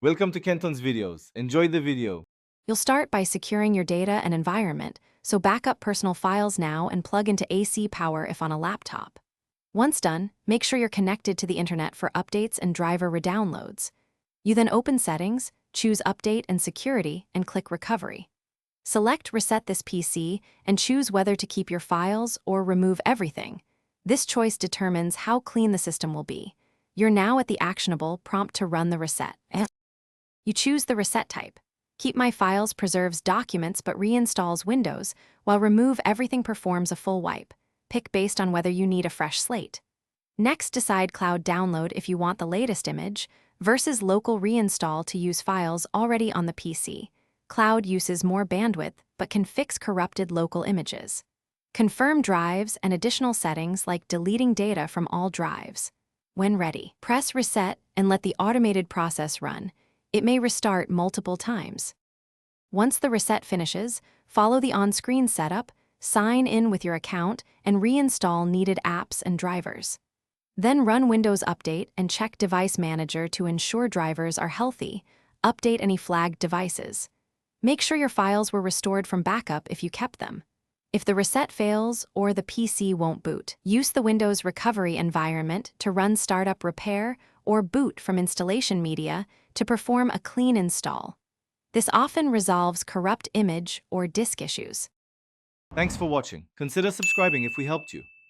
Welcome to Kenton's videos. Enjoy the video. You'll start by securing your data and environment, so back up personal files now and plug into AC power if on a laptop. Once done, make sure you're connected to the internet for updates and driver redownloads. You then open Settings, choose Update and Security, and click Recovery. Select Reset this PC and choose whether to keep your files or remove everything. This choice determines how clean the system will be. You're now at the actionable prompt to run the reset. You choose the reset type. Keep My Files preserves documents but reinstalls Windows, while Remove Everything performs a full wipe. Pick based on whether you need a fresh slate. Next, decide Cloud Download if you want the latest image, versus Local Reinstall to use files already on the PC. Cloud uses more bandwidth but can fix corrupted local images. Confirm drives and additional settings like deleting data from all drives. When ready, press Reset and let the automated process run. It may restart multiple times. Once the reset finishes, follow the on-screen setup, sign in with your account, and reinstall needed apps and drivers. Then run Windows Update and check Device Manager to ensure drivers are healthy. Update any flagged devices. Make sure your files were restored from backup if you kept them. If the reset fails or the PC won't boot, use the Windows Recovery environment to run startup repair or boot from installation media to perform a clean install. This often resolves corrupt image or disk issues. Thanks for watching. Consider subscribing if we helped you.